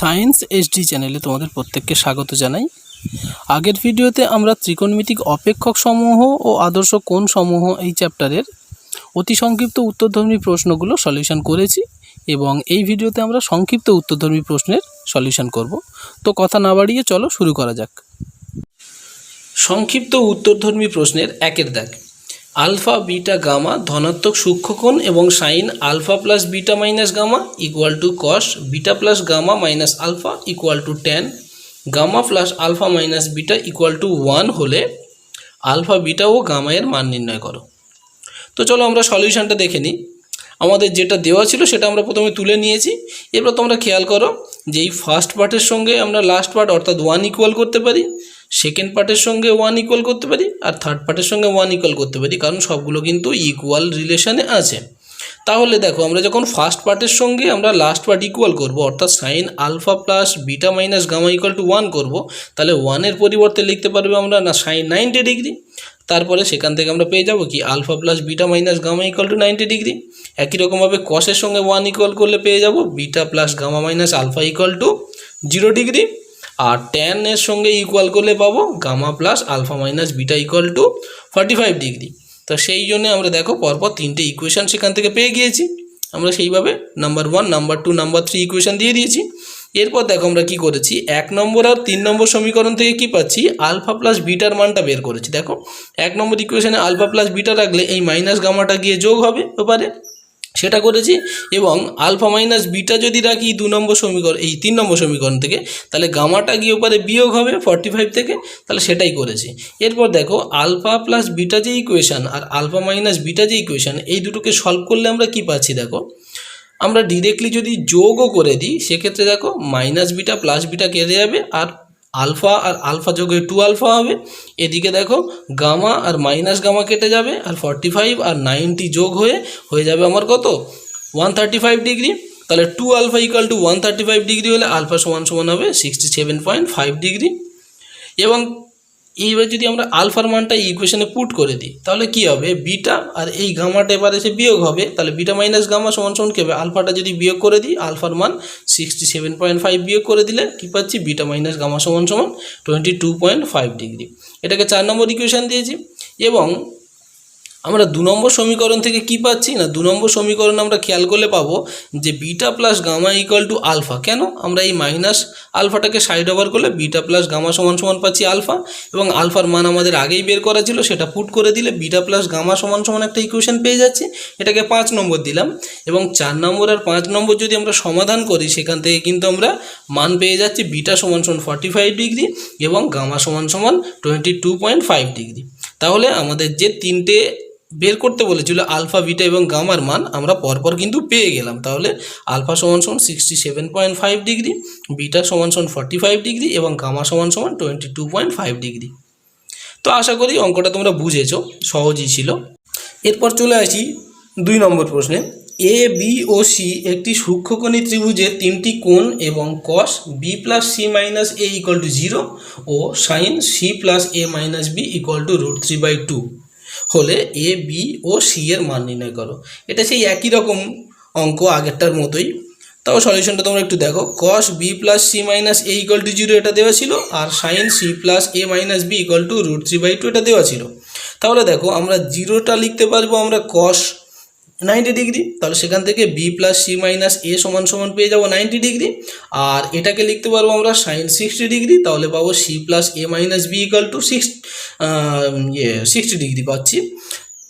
Science SD চ্যানেলে তোমাদের প্রত্যেককে স্বাগত জানাই। আগের ভিডিওতে আমরা ত্রিকোণমিতিক অপেক্ষক সমূহ ও আদর্শ কোণ সমূহ এই চ্যাপ্টারের অতি সংক্ষিপ্ত উত্তরধর্মী প্রশ্নগুলো সলিউশন করেছি এবং এই ভিডিওতে আমরা সংক্ষিপ্ত উত্তরধর্মী প্রশ্নের সলিউশন করব। তো কথা না বাড়িয়ে চলো শুরু করা যাক। সংক্ষিপ্ত উত্তরধর্মী প্রশ্নের একের দাগ। আলফা বিটা গামা ধনাত্মক সূক্ষ্মকোণ এবং sine alpha plus beta minus gamma equal to cos beta plus gamma minus alpha equal to tan gamma plus alpha minus beta equal to 1 হলে আলফা বিটা ও গামা এর মান নির্ণয় করো। তো চলো আমরা সলিউশনটা দেখে নিই। আমাদের যেটা দেওয়া ছিল সেটা আমরা প্রথমে তুলে নিয়েছি। এরপর তোমরা খেয়াল করো যে এই ফার্স্ট পার্টের সঙ্গে আমরা লাস্ট পার্ট অর্থাৎ 1 ইকুয়াল করতে পারি, সেকেন্ড পার্টের সঙ্গে 1 ইকুয়াল করতে পারি, আর থার্ড পার্টের সঙ্গে 1 ইকুয়াল করতে পারি, কারণ সবগুলো কিন্তু ইকুয়াল রিলেশনে আছে। তাহলে দেখো আমরা যখন ফার্স্ট পার্টের সঙ্গে আমরা লাস্ট পার্ট ইকুয়াল করব অর্থাৎ sine alpha plus beta minus gamma equal to 1 করব, তাহলে 1-এর পরিবর্তে লিখতে পারবে আমরা না সাইন 90 ডিগ্রি। তারপরে সেখান থেকে আমরা পেয়ে যাব কি alpha plus beta minus gamma equal to 90 degree. একই রকমভাবে কসের সঙ্গে 1 ইকুয়াল করলে পেয়ে যাব beta plus gamma minus alpha equal to 0 degree. আর ট্যানের সঙ্গে ইকুয়াল করলে পাবো gamma plus alpha minus beta equal to 45 degree. তো সেই জন্য আমরা দেখো পরপর তিনটে ইকুয়েশন সেখান থেকে পেয়ে গিয়েছি। আমরা সেইভাবে নাম্বার 1, নাম্বার 2, নাম্বার 3 ইকুয়েশন দিয়ে দিয়েছি। এরপর দেখো আমরা কি করেছি, 1 নম্বর আর 3 নম্বর সমীকরণ থেকে কি পাচ্ছি, আলফা প্লাস বিটার মানটা বের করেছি। দেখো 1 নম্বর ইকুয়েশনে আলফা প্লাস বিটা রাখলে এই মাইনাস গামাটা গিয়ে যোগ হবে ওপারে, সেটা করেছি। এবং আলফা মাইনাস বিটা যদি রাখি 2 নম্বর সমীকরণ এই 3 নম্বর সমীকরণ থেকে, তাহলে গামাটা গিয়ে ওপারে বিয়োগ হবে 45 থেকে, তাহলে সেটাই করেছি। এরপর দেখো আলফা প্লাস বিটা যে ইকুয়েশান আর আলফা মাইনাস বিটা যে ইকুয়েশান, এই দুটোকে সলভ করলে আমরা কি পাচ্ছি, দেখো আমরা ডিরেক্টলি যদি যোগও করে দিই সেক্ষেত্রে দেখো মাইনাস বিটা প্লাস বিটা কেটে যাবে আর আলফা আর আলফা যোগে 2 আলফা হবে। এদিকে দেখো গামা আর মাইনাস গামা কেটে যাবে আর 45 আর 90 যোগ হয়ে যাবে আমার কত 135 ডিগ্রি। তাহলে 2 আলফা ইকুয়াল টু 135 ডিগ্রি হলে আলফা সমান সমান হবে 67.5 ডিগ্রি। এবং এইবার যদি আমরা আলফার মানটা ইকুয়েশনে পুট করে দিই তাহলে কি হবে, বিটা আর এই গামাটা এবার এসে বিয়োগ হবে, তাহলে বিটা মাইনাস গামা সমান সমান কি হবে, আলফাটা যদি বিয়োগ করে দিই আলফার মান 67.5 বিয়োগ করে দিলে কি পাচ্ছি, বিটা মাইনাস গামা সমান সমান 22.5 ডিগ্রি। এটাকে 4 নম্বর ইকুয়েশন দিয়েছি। এবং আমরা 2 নম্বর সমীকরণ থেকে কি পাচ্ছি না, 2 নম্বর সমীকরণ আমরা খেয়াল করলে পাবো যে beta plus gamma equal to alpha. কেন, আমরা এই মাইনাস আলফাটাকে সাইড ওভার করলে বিটা প্লাস গামা সমান সমান পাচ্ছি আলফা, এবং আলফার মান আমাদের আগেই বের করা ছিল, সেটা পুট করে দিলে বিটা প্লাস গামা সমান সমান একটা ইকুয়েশন পেয়ে যাচ্ছি। এটাকে 5 নম্বর দিলাম। এবং 4 নম্বর আর 5 নম্বর যদি আমরা সমাধান করি সেখান থেকে কিন্তু আমরা মান পেয়ে যাচ্ছি বিটা সমান সমান 45 ডিগ্রি এবং গামা সমান সমান 22.5 ডিগ্রি। তাহলে আমাদের যে তিনটে বের করতে বলেছিল আলফা বিটা এবং গামার মান আমরা পরপর কিন্তু পেয়ে গেলাম। তাহলে আলফা সমান সমান 67.5 ডিগ্রি, বিটা সমান সমান 45 ডিগ্রি এবং গামা সমান সমান 22.5 ডিগ্রি। তো আশা করি অঙ্কটা তোমরা বুঝেছো, সহজই ছিল। এরপর চলে আসি 2 নম্বর প্রশ্নে। এ বি ও সি একটি সূক্ষ্মকোণী ত্রিভুজের 3টি কোণ এবং cos B plus C minus A equal to 0 ও sine C plus A minus B equal to √3/2 হলে এ বি ও সি এর মান নির্ণয় করো। এটা সেই একই রকম অঙ্ক আগেরটার মতোই, তাও সলিউশনটা তোমরা একটু দেখো। Cos B plus C minus A equal to 0 এটা দেওয়া ছিল, আর sine C plus A minus B equal to √3/2 এটা দেওয়া ছিল। তাহলে দেখো আমরা 0টা লিখতে পারবো আমরা কস 90 ডিগ্রি, তাহলে সেখান থেকে বি প্লাস সি মাইনাস এ সমান সমান পেয়ে যাবো 90 ডিগ্রি। আর এটাকে লিখতে পারবো আমরা সাইন 60 ডিগ্রি, তাহলে পাবো C plus A minus B equal to 60 degree পাচ্ছি।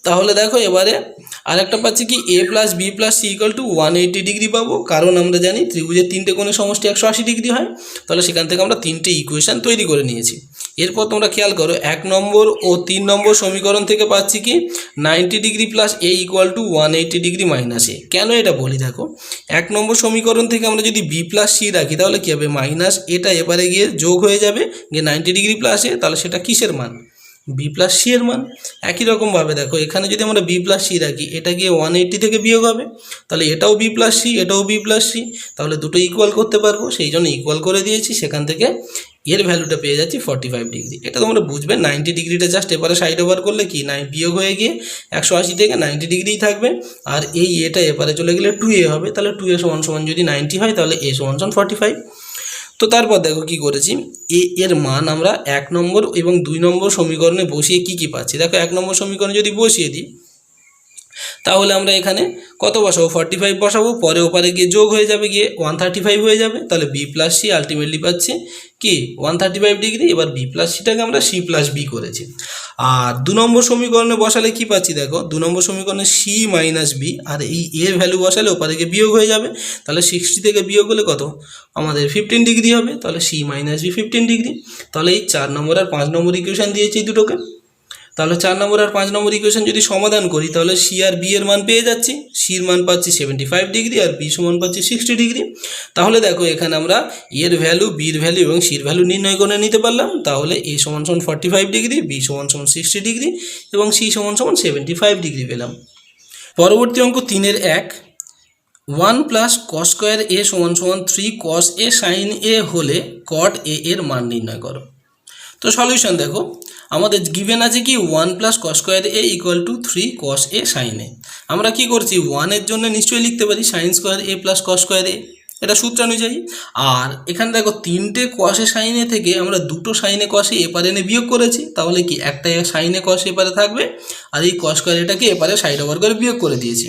তাহলে দেখো এবারে আরেকটা পাচ্ছি কি A plus B plus C equal to 180 degree পাবো, কারণ আমরা জানি ত্রিভুজের 3টে কোণের সমষ্টি 180 ডিগ্রি হয়। তাহলে সেখান থেকে আমরা 3টে ইকুয়েশন তৈরি করে নিয়েছি। এরপর তোমরা খেয়াল করো 1 নম্বর ও 3 নম্বর সমীকরণ থেকে পাচ্ছি কি 90 degree plus A equal to 180 degree minus A. কেন এটা বলি, দেখো 1 নম্বর সমীকরণ থেকে আমরা যদি বি প্লাস সি রাখি তাহলে কী হবে, মাইনাস এটা এবারে গিয়ে যোগ হয়ে যাবে গিয়ে 90 ডিগ্রি প্লাস এ, তাহলে সেটা কিসের মান, বি প্লাস সি এর মান। একই রকমভাবে দেখো এখানে যদি আমরা বি প্লাস সি রাখি এটা গিয়ে 180 থেকে বিয়োগ হবে, তাহলে এটাও বি প্লাস সি এটাও বি প্লাস সি, তাহলে দুটো ইকুয়াল করতে পারবো, সেই জন্য ইকুয়াল করে দিয়েছি। সেখান থেকে এর ভ্যালুটা পেয়ে যাচ্ছি 45 ডিগ্রি। এটা তোমরা বুঝবে 90 ডিগ্রিটা জাস্ট এবারে সাইড ওভার করলে কি বিয়োগ হয়ে গিয়ে 180 থেকে 90 ডিগ্রিই থাকবে, আর এই এটা এবারে চলে গেলে 2a হবে, তাহলে 2a সমান সমান যদি 90 হয় তাহলে a সমান সমান 45। তো তারপর দেখো কি করেছি, এর মান আমরা 1 নম্বর এবং 2 নম্বর সমীকরণে বসিয়ে কি পাচ্ছি। দেখো 1 নম্বর সমীকরণে যদি বসিয়ে দিই তাহলে আমরা এখানে কত বসাবো, 45 বসাবো, পরে ওপারে গিয়ে যোগ হয়ে যাবে, গিয়ে 135 হয়ে যাবে, তাহলে বি প্লাস সি আলটিমেটলি পাচ্ছি কি 135 ডিগ্রি। এবার বি প্লাস সিটাকে আমরা সি প্লাস বি করেছি। আর 2 নম্বর সমীকরণে বসালে কি পাচ্ছি, দেখো 2 নম্বর সমীকরণে সি মাইনাস বি, আর এই এর ভ্যালু বসালে ওপারে গিয়ে বিয়োগ হয়ে যাবে, তাহলে 60 থেকে বিয়োগ হলে কত আমাদের 15 ডিগ্রি হবে, তাহলে সি মাইনাস বি 15 ডিগ্রি। তাহলে এই 4 নম্বর আর 5 নম্বর ইকুয়েশন দিয়েছি এই দুটোকে। তাহলে 4 নম্বর আর 5 নম্বর ইকুয়েশন যদি সমাধান করি তাহলে সি আর বি এর মান পেয়ে যাচ্ছি। সির মান পাচ্ছি 75 ডিগ্রি আর বি সমান পাচ্ছি 60 ডিগ্রি। তাহলে দেখো এখানে আমরা এর ভ্যালু, বির ভ্যালু এবং সির ভ্যালু নির্ণয় করে নিতে পারলাম। তাহলে এ সমান 45 ডিগ্রি, বি সমান 60 ডিগ্রি এবং সি সমান 75 ডিগ্রি পেলাম। পরবর্তী অঙ্ক 3-এর 1, 1 প্লাস কস স্কোয়ার এ সমান 3 কস এ সাইন এ হলে কট এ এর মান নির্ণয় করো। তো সলিউশন দেখো, আমাদের গিভেন আছে কি 1 plus cos square A equal to 3 cos A sine A. আমরা কি করছি, 1 এর জন্য নিশ্চয়ই লিখতে পারি sine square A plus cos square A, এটা সূত্র অনুযায়ী। আর এখানে দেখো 3টে কসে সাইন এ থেকে আমরা 2টো সাইনে কসে এপারে এনে বিয়োগ করেছি, তাহলে কি একটা সাইনে কস এপারে থাকবে আর এই কস স্কোয়ার এটাকে এপারে সাইড ওভার করে বিয়োগ করে দিয়েছি।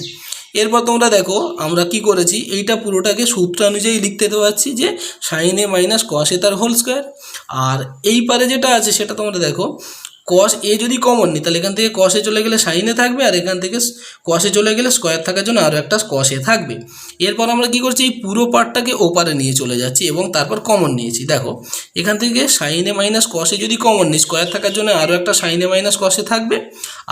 এরপর তোমরা দেখো আমরা কি করেছি, এইটা পুরোটাকে সূত্র অনুযায়ী লিখতে পারছি যে সাইন এ মাইনাস কস এ তার হোল স্কোয়ার। আর এই পারে যেটা আছে সেটা তোমরা দেখো, কস এ যদি কমন নিই তাহলে এখান থেকে কসে চলে গেলে সাইনে থাকবে, আর এখান থেকে কসে চলে গেলে স্কোয়ার থাকার জন্য আরও একটা কসে থাকবে। এরপর আমরা কি করছি, এই পুরো পার্টটাকে ওপারে নিয়ে চলে যাচ্ছি এবং তারপর কমন নিয়েছি। দেখো এখান থেকে সাইনে মাইনাস কসে যদি কমন নিই, স্কোয়ার থাকার জন্য আরও একটা সাইনে মাইনাস কসে থাকবে,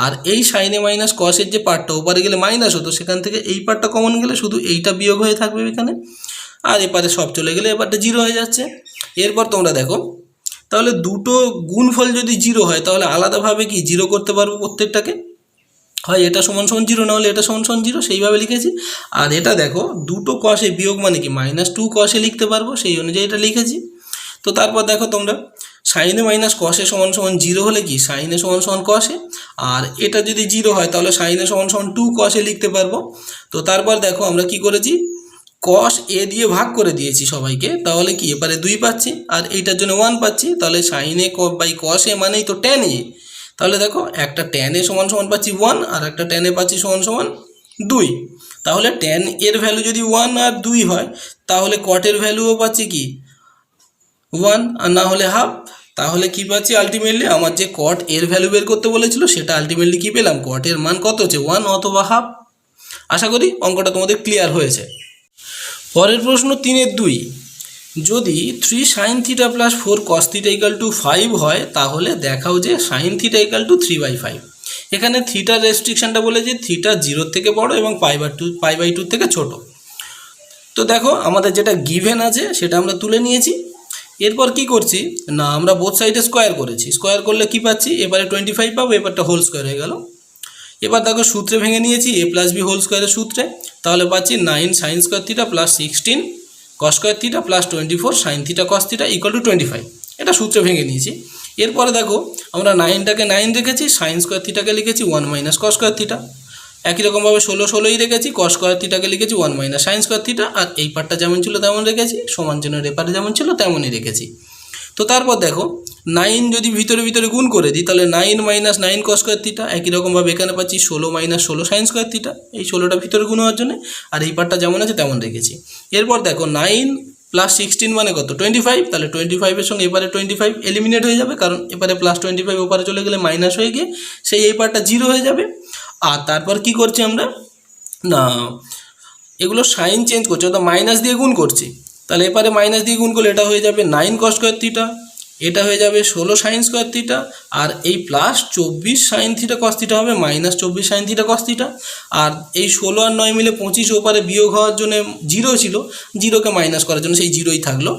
আর এই সাইনে মাইনাস কসের যে পার্টটা ওপারে গেলে মাইনাস হতো সেখান থেকে এই পার্টটা কমন গেলে শুধু এইটা বিয়োগ হয়ে থাকবে এখানে, আর এপারে সব চলে গেলে এপারটা 0 হয়ে যাচ্ছে। এরপর তোমরা দেখো তাহলে দুটো গুণফল যদি 0 হয় তাহলে আলাদাভাবে কি 0 করতে পারবো প্রত্যেকটাকে, হয় এটা সমান 0 না হলে এটা সমান 0, সেইভাবে লিখেছি। আর এটা দেখো দুটো কষে বিয়োগ মানে কি -2 কষে লিখতে পারবো, সেই অনুযায়ী এটা লিখেছি। তো তারপর দেখো তোমরা সাইনে মাইনাস কষে সমান 0 হলে কি সাইনে সমান কষে, আর এটা যদি 0 হয় তাহলে সাইনে সমান 2 কষে লিখতে পারবো। তো তারপর দেখো আমরা কি করেছি, কস এ দিয়ে ভাগ করে দিয়েছি সবাইকে, তাহলে কি এবারে 2 পাচ্ছি আর এইটার জন্য 1 পাচ্ছি, তাহলে সাইন এ বাই কস এ মানেই তো ট্যান এ। তাহলে দেখো একটা ট্যান এ সমান পাচ্ছি 1 আর একটা ট্যান এ পাচ্ছি সমান 2। তাহলে ট্যান এর ভ্যালু যদি 1 আর 2 হয় তাহলে কটের ভ্যালুও পাচ্ছি কি 1 আর না হলে হাফ। তাহলে কি পাচ্ছি আলটিমেটলি আমার যে কট এর ভ্যালু বের করতে বলেছিল সেটা আলটিমেটলি কি পেলাম, কটের মান কত হচ্ছে 1 অথবা হাফ। আশা করি অঙ্কটা তোমাদের ক্লিয়ার হয়েছে। পরের প্রশ্ন 3-এর 2, যদি 3 sine theta plus 4 cos theta equal to 5 হয় তাহলে দেখাও যে সাইন থিটা ইকাল টু 3/5। এখানে থিটার রেস্ট্রিকশনটা বলে যে থিটা 0 থেকে বড় এবং পাই/2 থেকে ছোট। তো দেখো আমাদের যেটা গিভেন আছে সেটা আমরা তুলে নিয়েছি। এরপর কি করছি না, আমরা বোথ সাইডে স্কোয়ার করেছি, স্কোয়ার করলে কি পাচ্ছি এবারে 25 পাবো, এবারটা হোল স্কোয়ার হয়ে গেল। এবার দেখো সূত্রে ভেঙে নিয়েছি a প্লাস বি হোল স্কোয়ারের সূত্রে, তাহলে পাচ্ছি 9 sine square theta plus 16 cos square theta plus 24 sine theta cos theta equal two 25। এটা সূত্রে ভেঙে নিয়েছি। এরপরে দেখো আমরা 9টাকে 9 রেখেছি, সাইন স্কোয়ার থিটাকে লিখেছি 1 মাইনাস কস স্কোয়ার থিটা, একই রকমভাবে 16 রেখেছি, কস স্কোয়ার থিটাকে লিখেছি 1 মাইনাস সাইন স্কোয়ার থিটা, আর এই পার্টটা যেমন ছিল তেমন রেখেছি, সমান চিহ্নের এপারে যেমন ছিল তেমনই রেখেছি। তো তারপর দেখো 9 যদি ভিতরে গুণ করে দিই তাহলে 9 মাইনাস 9 কস স্কোয়ার থিটা, একই রকমভাবে এখানে পাচ্ছি 16 মাইনাস 16 সাইন স্কোয়ার থিটা, এই 16টা ভিতরে গুণ হওয়ার জন্য, আর এই পার্টটা যেমন আছে তেমন রেখেছি। এরপর দেখো 9 প্লাস 16 মানে কত 25, তাহলে 25-এর সঙ্গে এপারে 25 এলিমিনেট হয়ে যাবে, কারণ এপারে প্লাস 25 ওপারে চলে গেলে মাইনাস হয়ে গিয়ে সেই এই পার্টটা 0 হয়ে যাবে। আর তারপর কি করছি আমরা না, এগুলো সাইন চেঞ্জ করছি অর্থাৎ মাইনাস দিয়ে গুণ করছি, তাহলে এপারে মাইনাস দিয়ে গুণ করলে এটা হয়ে যাবে 9 কস স্কোয়ার থিটা, এটা হয়ে যাবে 16 সাইন স্কোয়ার থিটা, আর এই plus 24 sine theta cos theta হবে minus 24 sine theta cos theta, আর এই 16 আর 9 মিলে 25 ওপারে বিয়োগ হওয়ার জন্য 0 ছিল, 0কে মাইনাস করার জন্য সেই 0ই থাকলো।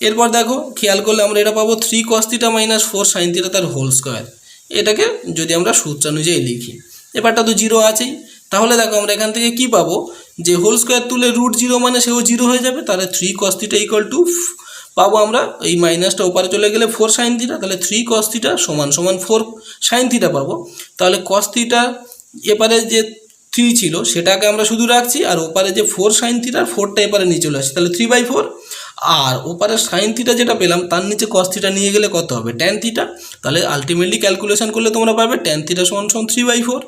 এরপর দেখো খেয়াল করলে আমরা এটা পাবো 3 cos theta minus 4 sine theta তার হোল স্কোয়ার, এটাকে যদি আমরা সূত্র অনুযায়ী লিখি, এবারটা তো 0 আছেই, তাহলে দেখো আমরা এখান থেকে কি পাবো যে হোল স্কোয়ার তুলে √0 মানে সেও 0 হয়ে যাবে, তাহলে 3 কস থিটা ইকুয়াল টু পাবো আমরা এই মাইনাসটা ওপারে চলে গেলে 4 সাইন থিটা, তাহলে 3 কস থিটা সমান 4 সাইন থিটা পাবো। তাহলে কস থিটা এপারে যে 3 ছিল সেটাকে আমরা শুধু রাখছি, আর ওপারে যে 4 সাইন থিটার 4টা এপারে নিয়ে চলে আসছি, তাহলে 3/4, আর ওপারে সাইন থিটা যেটা পেলাম তার নিচে কস থিটা নিয়ে গেলে কত হবে ট্যান থিটা, তাহলে আলটিমেটলি ক্যালকুলেশন করলে তোমরা পাবে ট্যান থিটা সমান সমান 3/4।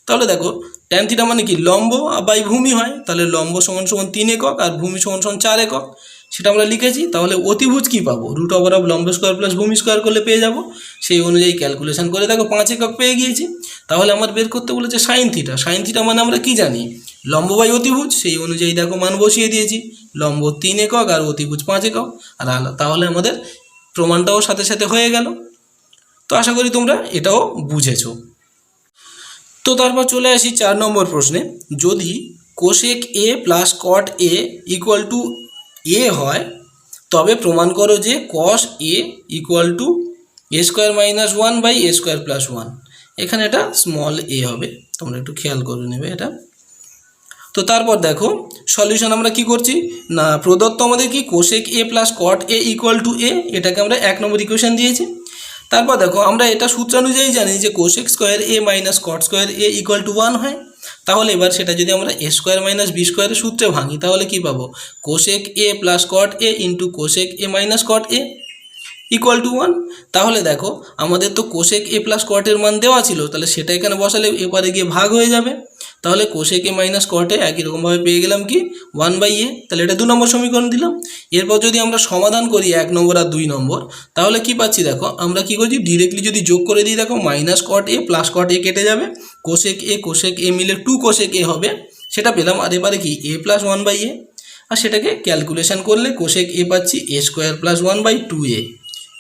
তাহলে দেখো ট্যান থিটা মানে কি লম্ব বাই ভূমি হয়, তাহলে লম্ব সমান সমান 3 একক আর ভূমি সমান সমান 4 একক, সেটা আমরা লিখেছি। তাহলে অতিভুজ কি পাবো, রুট ওভার অফ লম্ব স্কোয়ার প্লাস ভূমি স্কোয়ার করলে পেয়ে যাবো। সেই অনুযায়ী ক্যালকুলেশন করে দেখো 5 একক পেয়ে গিয়েছি। তাহলে আমার বের করতে বলেছে সাইন থিটা, সাইন থিটা মানে আমরা কি জানি লম্ব বাই অতিভুজ, সেই অনুযায়ী দেখো মান বসিয়ে দিয়েছি, লম্ব 3 একক আর অতিভুজ 5 একক। আর তাহলে আমাদের প্রমাণটাও সাথে সাথে হয়ে গেল। তো আশা করি তোমরা এটাও বুঝেছো। তো তারপর চলে আসি 4 নম্বর প্রশ্নে, যদি cosec A plus cot A equal to A হয় তবে প্রমাণ করো যে cos A equal to A square minus 1 by A square plus 1। এখানে এটা স্মল এ হবে, তোমরা একটু খেয়াল করে নেবে এটা। তো তারপর দেখো সলিউশন আমরা কি করছি না, প্রদত্ত আমাদের কি cosec A plus cot A equal to A, এটাকে আমরা 1 নম্বর ইকুয়েশন দিয়েছি। তারপর দেখো আমরা এটা সূত্রানুযায়ী জানি যে cosec square A minus cot square A equal to 1 হয়। তাহলে এবার সেটা যদি আমরা এ স্কোয়ার মাইনাস বি স্কোয়ারের সূত্রে ভাঙি তাহলে কি পাবো, cosec A plus cot A into cosec A minus caught A equal to 1। তাহলে দেখো আমাদের তো কোসেক এ প্লাস কটের মান দেওয়া ছিল, তাহলে সেটা এখানে বসালে এপারে গিয়ে ভাগ হয়ে যাবে। তাহলে কোসেক এ মাইনাস কটে একই রকমভাবে পেয়ে গেলাম কি 1 বাই এ, তাহলে এটা 2 নম্বর সমীকরণ দিলাম। এরপর যদি আমরা সমাধান করি 1 নম্বর আর 2 নম্বর, তাহলে কি পাচ্ছি দেখো আমরা কি করছি ডিরেক্টলি যদি যোগ করে দিই দেখো মাইনাস কট এ প্লাস কট এ কেটে যাবে, কোসেক এ মিলে 2 কোসেক এ হবে, সেটা পেলাম। আর এবারে কি এ প্লাস 1 বাই এ, আর সেটাকে ক্যালকুলেশন করলে কোসেক এ পাচ্ছি এ স্কোয়ার প্লাস 1 বাই 2a।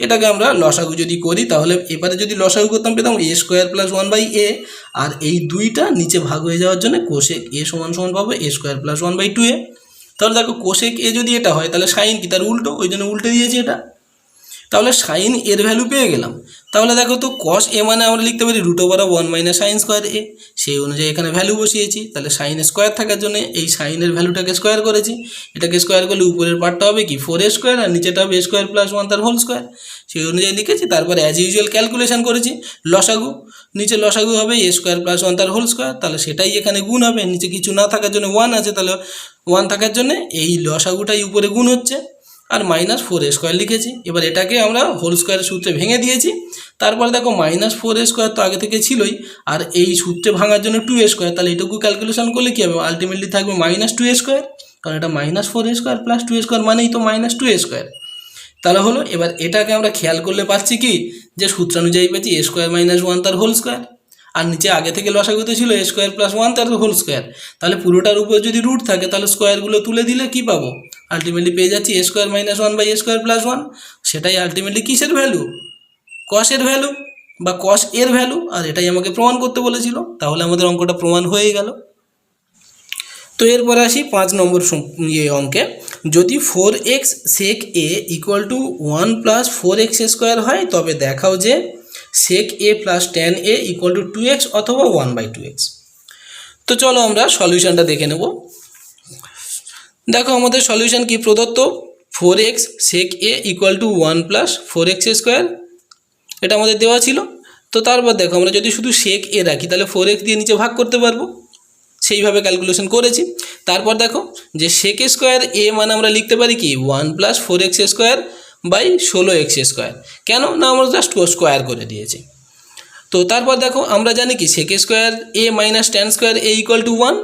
এটাকে আমরা লসাগু যদি করি তাহলে এবারে যদি লসাগু করতাম পেতাম এ স্কোয়ার প্লাস 1 বাই এ, আর এই 2টা নিচে ভাগ হয়ে যাওয়ার জন্য কোসেক এ সমান সমান পাবো এ স্কোয়ার প্লাস 1 বাই 2a। তাহলে দেখো কোসেক এ যদি এটা হয় তাহলে সাইন কি তার উল্টো, ওই জন্য উল্টে দিয়েছি এটা। তাহলে সাইন এর ভ্যালু পেয়ে গেলাম। তাহলে দেখো তো কস এ মানে আমরা লিখতে পারি root over of 1 minus sine square A, সেই অনুযায়ী এখানে ভ্যালু বসিয়েছি। তাহলে সাইন স্কোয়ার থাকার জন্য এই সাইনের ভ্যালুটাকে স্কোয়ার করেছি, এটাকে স্কোয়ার করলে উপরের পার্টটা হবে কি 4a স্কোয়ার আর নিচেটা হবে a স্কোয়ার প্লাস 1 তার হোল স্কোয়ার, সেই অনুযায়ী লিখেছি। তারপরে অ্যাজ ইউজুয়াল ক্যালকুলেশন করেছি লসাগু, নিচে লসাগু হবে a স্কোয়ার প্লাস 1 তার হোল স্কোয়ার, তাহলে সেটাই এখানে গুণ হবে। নিচে কিছু না থাকার জন্য 1 আছে, তাহলে 1 থাকার জন্য এই লসাগুটাই উপরে গুণ হচ্ছে, আর মাইনাস 4a স্কোয়ার লিখেছি। এবার এটাকে আমরা হোল স্কোয়ারের সূত্রে ভেঙে দিয়েছি। তারপরে দেখো মাইনাস 4a স্কোয়ার তো আগে থেকে ছিলই, আর এই সূত্রে ভাঙার জন্য 2a স্কোয়ার, তাহলে এটুকু ক্যালকুলেশন করলে কী হবে আলটিমেটলি থাকবে মাইনাস 2a স্কোয়ার, কারণ এটা minus 4a square plus 2a square মানেই তো মাইনাস 2a স্কোয়ার। তাহলে হলো এবার এটাকে আমরা খেয়াল করলে পাচ্ছি কি যে সূত্রানুযায়ী পেয়েছি এ স্কোয়ার মাইনাস 1 তার হোল স্কোয়ার, আর নিচে আগে থেকে লসাগুতে ছিল এ স্কোয়ার প্লাস 1 তার হোল স্কোয়ার। তাহলে পুরোটার উপর যদি রুট থাকে তাহলে স্কোয়ারগুলো তুলে দিলে কি পাবো, আলটিমেটলি পেয়ে যাচ্ছি A square minus 1 by A square plus 1। সেটাই আলটিমেটলি কিসের ভ্যালু, কসের ভ্যালু বা কস এর ভ্যালু, আর এটাই আমাকে প্রমাণ করতে বলেছিল। তাহলে আমাদের অঙ্কটা প্রমাণ হয়ে গেল। তো এরপরে আসি 5 নম্বর অঙ্কে, যদি 4x sec a equal to 1 plus 4x square হয় তবে দেখাও যে sec a plus tan a equal to 2x অথবা 1 বাই 2x। তো চলো আমরা সলিউশনটা দেখে নেব। দেখো আমাদের সলিউশন কি প্রদত্ত 4x sec a equal to 1 plus 4x square, এটা আমাদের দেওয়া ছিল। তো তারপর দেখো আমরা যদি শুধু sec a রাখি তাহলে 4x দিয়ে নিচে ভাগ করতে পারবো, সেইভাবে ক্যালকুলেশন করেছি। তারপর দেখো যে sec স্কোয়ার a মানে আমরা লিখতে পারি কি 1 plus 4x square by 16x square, কেন না আমরা জাস্ট স্কোয়ার করে দিয়েছি। তো তারপর দেখো আমরা জানি কি sec square a minus tan square a equal to 1,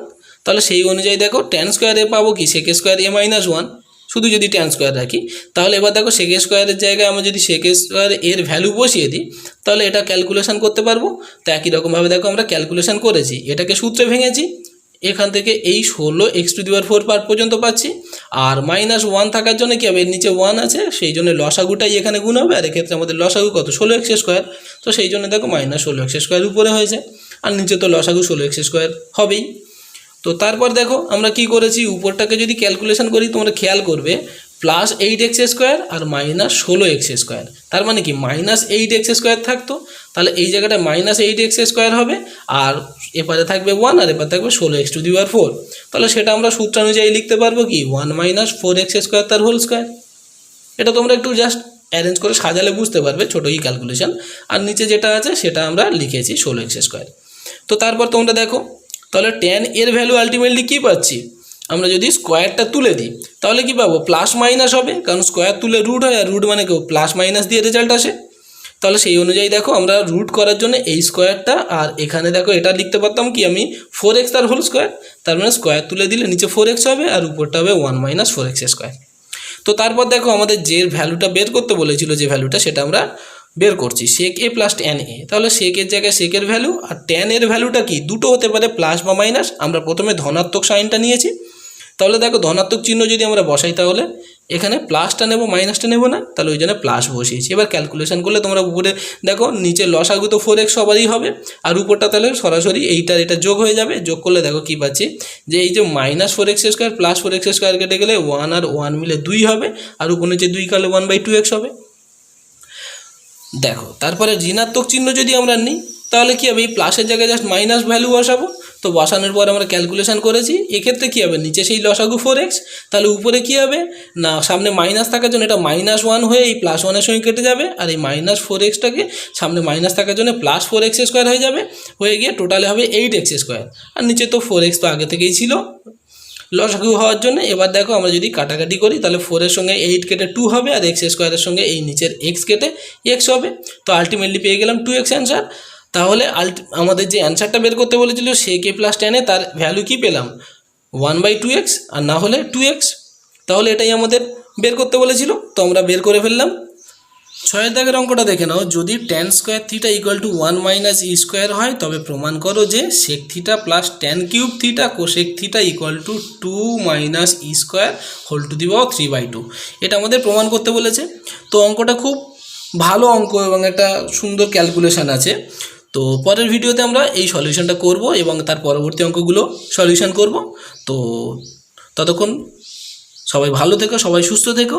তাহলে সেই অনুযায়ী দেখো ট্যান স্কোয়ার এ পাবো কি sec স্কোয়ার a মাইনাস 1, শুধু যদি ট্যান স্কোয়ার রাখি। তাহলে এবার দেখো sec স্কোয়ারের জায়গায় আমরা যদি sec স্কোয়ার এর ভ্যালু বসিয়ে দিই তাহলে এটা ক্যালকুলেশন করতে পারবো। তো একই রকমভাবে দেখো আমরা ক্যালকুলেশন করেছি, এটাকে সূত্রে ভেঙেছি, এখান থেকে এই 16x⁴ পার্ট পর্যন্ত পাচ্ছি, আর মাইনাস 1 থাকার জন্য কী হবে এর নিচে 1 আছে, সেই জন্য লসাগুটাই এখানে গুণ হবে, আর এক্ষেত্রে আমাদের লসাগু কত 16x স্কোয়ার, তো সেই জন্য দেখো মাইনাস 16x স্কোয়ার উপরে হয়েছে, আর নিচে তো লসাগু 16x স্কোয়ার হবেই। তো তারপর দেখো আমরা কি করেছি, উপরটাকে যদি ক্যালকুলেশন করি তোমরা খেয়াল করবে প্লাস 8x স্কোয়ার আর মাইনাস 16x স্কোয়ার, তার মানে কি মাইনাস 8x স্কোয়ার থাকতো, তাহলে এই জায়গাটা মাইনাস 8x স্কোয়ার হবে, আর এপারে থাকবে 1 আর এপারে থাকবে 16x⁴, তাহলে সেটা আমরা সূত্রানুযায়ী লিখতে পারবো কি 1 মাইনাস 4x স্কোয়ার তার হোল স্কোয়ার। এটা তোমরা একটু জাস্ট অ্যারেঞ্জ করে সাজালে বুঝতে পারবে, ছোটোই ক্যালকুলেশন। আর নিচে যেটা আছে সেটা আমরা লিখেছি 16x স্কোয়ার। তো তারপর তোমরা দেখো তাহলে ট্যান এর ভ্যালু আলটিমেটলি কী পাচ্ছি আমরা যদি স্কোয়ারটা তুলে দিই তাহলে কি পাবো, প্লাস মাইনাস হবে, কারণ স্কোয়ার তুলে রুট হয়, আর রুট মানে কেউ প্লাস মাইনাস দিয়ে রেজাল্ট আসে। তাহলে সেই অনুযায়ী দেখো আমরা রুট করার জন্য এই স্কোয়ারটা, আর এখানে দেখো এটা লিখতে পারতাম কি আমি 4x তার হোল স্কোয়ার, তার মানে স্কোয়ার তুলে দিলে নিচে 4x হবে আর উপরটা হবে 1 মাইনাস 4x স্কোয়ার। তো তারপর দেখো আমাদের যে ভ্যালুটা বের করতে বলেছিল, যে ভ্যালুটা সেটা আমরা বের করছি, সেক এ প্লাস ট্যান এ। তাহলে সেকের জায়গায় সেকের ভ্যালু আর ট্যান এর ভ্যালুটা কি, দুটো হতে পারে, প্লাস বা মাইনাস। আমরা প্রথমে ধনাত্মক সাইনটা নিয়েছি, তাহলে দেখো ধনাত্মক চিহ্ন যদি আমরা বসাই তাহলে এখানে প্লাসটা নেব, মাইনাসটা নেব না, তাহলে ওই জন্য প্লাস বসিয়েছি। এবার ক্যালকুলেশন করলে তোমরা উপরে দেখো নিচে লসাগু তো 4x সবারই হবে, আর উপরটা তাহলে সরাসরি এইটার এটা যোগ হয়ে যাবে। যোগ করলে দেখো কী পাচ্ছি, যে এই যে minus 4x square plus 4x square কেটে গেলে 1 আর 1 মিলে 2 হবে, আর উপর নিচে 2 কাটলে 1/2x হবে। দেখো তারপরে ঋণাত্মক চিহ্ন যদি আমরা নিই তাহলে কী হবে, এই প্লাসের জায়গায় জাস্ট মাইনাস ভ্যালু বসাবো। তো বসানোর পর আমরা ক্যালকুলেশন করেছি, এক্ষেত্রে কী হবে, নিচে সেই লসাগু 4x, তাহলে উপরে কী হবে না, সামনে মাইনাস থাকার জন্য এটা -1 হয়ে এই +1-এর সঙ্গে কেটে যাবে, আর এই -4xটাকে সামনে মাইনাস থাকার জন্য +4x স্কোয়ার হয়ে যাবে, হয়ে গিয়ে টোটালে হবে 8x স্কোয়ার। আর নিচে তো 4x তো আগে থেকেই ছিল লসাগু হওয়ার জন্য। এবার দেখো আমরা যদি কাটাকাটি করি তাহলে 4-এর সঙ্গে 8 কেটে 2 হবে, আর x স্কোয়ারের সঙ্গে এই নিচের x কেটে x হবে। তো আলটিমেটলি পেয়ে গেলাম 2x অ্যান্সার। তাহলে আমাদের যে অ্যান্সারটা বের করতে বলেছিল সেক এ প্লাস ট্যান এ, তার ভ্যালু কি পেলাম 1/2x, আর না হলে 2x। তাহলে এটাই আমাদের বের করতে বলেছিল, তো আমরা বের করে ফেললাম। 6 দাগের অঙ্কটা দেখে নাও, যদি tan square theta equal to 1 minus E square হয় তবে প্রমাণ করো যে sec theta plus tan cube theta cosec theta equal to 2 minus E square whole to the power 3/2। এটা আমাদের প্রমাণ করতে বলেছে। তো অঙ্কটা খুব ভালো অঙ্ক এবং একটা সুন্দর ক্যালকুলেশান আছে। তো পরের ভিডিওতে আমরা এই সলিউশনটা করব এবং তার পরবর্তী অঙ্কগুলো সলিউশন করব। তো ততক্ষণ সবাই ভালো থেকো, সবাই সুস্থ থেকো।